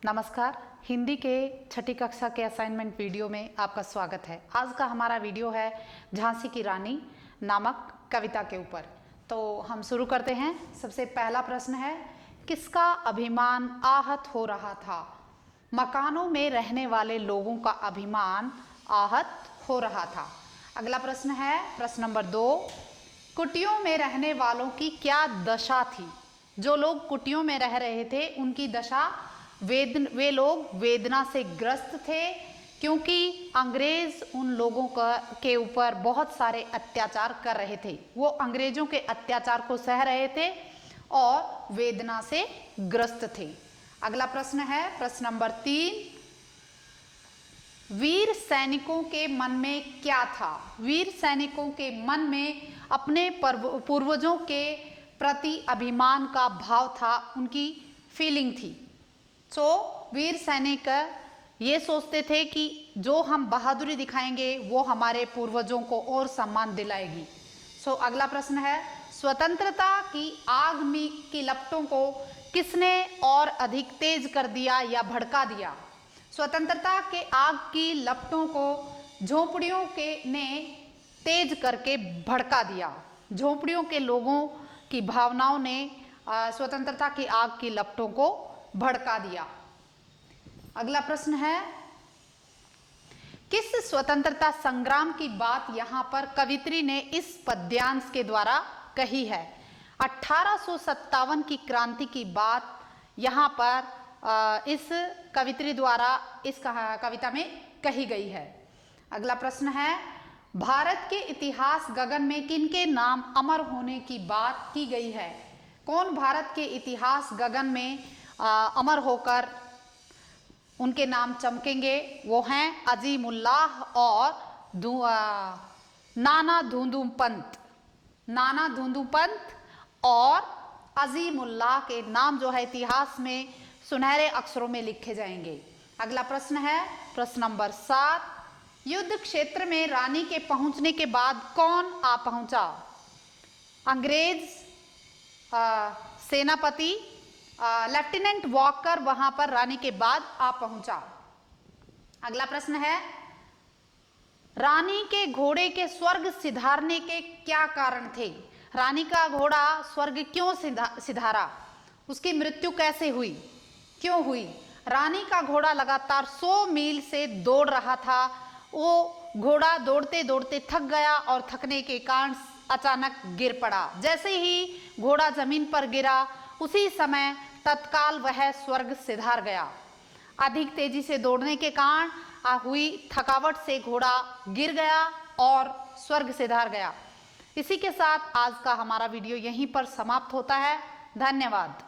नमस्कार। हिंदी के छठी कक्षा के असाइनमेंट वीडियो में आपका स्वागत है। आज का हमारा वीडियो है झांसी की रानी नामक कविता के ऊपर। तो हम शुरू करते हैं। सबसे पहला प्रश्न है, किसका अभिमान आहत हो रहा था? मकानों में रहने वाले लोगों का अभिमान आहत हो रहा था। अगला प्रश्न है प्रश्न नंबर 2, कुटियों में रहने वालों की क्या दशा थी? जो लोग कुटियों में रह रहे थे उनकी दशा, वे लोग वेदना से ग्रस्त थे, क्योंकि अंग्रेज उन लोगों के ऊपर बहुत सारे अत्याचार कर रहे थे। वो अंग्रेजों के अत्याचार को सह रहे थे और वेदना से ग्रस्त थे। अगला प्रश्न है प्रश्न नंबर 3, वीर सैनिकों के मन में क्या था? वीर सैनिकों के मन में अपने पूर्वजों के प्रति अभिमान का भाव था, उनकी फीलिंग थी। वीर सैनिक ये सोचते थे कि जो हम बहादुरी दिखाएंगे वो हमारे पूर्वजों को और सम्मान दिलाएगी। अगला प्रश्न है, स्वतंत्रता की आग में की लपटों को किसने और अधिक तेज कर दिया या भड़का दिया? स्वतंत्रता के आग की लपटों को झोंपड़ियों के ने तेज करके भड़का दिया। झोंपड़ियों के लोगों की भावनाओं ने स्वतंत्रता की आग की लपटों को भड़का दिया। अगला प्रश्न है, किस स्वतंत्रता संग्राम की बात यहां पर कवित्री ने इस पद्यांश के द्वारा कही है? 1857 की क्रांति की बात यहां पर इस कवित्री द्वारा इस कविता में कही गई है। अगला प्रश्न है, भारत के इतिहास गगन में किनके नाम अमर होने की बात की गई है? कौन भारत के इतिहास गगन में अमर होकर उनके नाम चमकेंगे? वो हैं अजीमुल्लाह और नाना धूंधू पंत। नाना धूंधू पंत और अजीमुल्लाह के नाम जो है इतिहास में सुनहरे अक्षरों में लिखे जाएंगे। अगला प्रश्न है प्रश्न नंबर 7, युद्ध क्षेत्र में रानी के पहुंचने के बाद कौन आ पहुंचा? अंग्रेज सेनापति लेफ्टिनेंट वॉकर वहां पर रानी के बाद आ पहुंचा। अगला प्रश्न है, रानी के घोड़े के स्वर्ग सिधारने के क्या कारण थे? रानी का घोड़ा स्वर्ग क्यों सिधारा? उसकी मृत्यु कैसे हुई, क्यों हुई? रानी का घोड़ा लगातार 100 मील से दौड़ रहा था। वो घोड़ा दौड़ते दौड़ते थक गया और थकने के कारण अचानक गिर पड़ा। जैसे ही घोड़ा जमीन पर गिरा उसी समय तत्काल वह स्वर्ग सिधार गया। अधिक तेजी से दौड़ने के कारण हुई थकावट से घोड़ा गिर गया और स्वर्ग सिधार गया। इसी के साथ आज का हमारा वीडियो यहीं पर समाप्त होता है। धन्यवाद।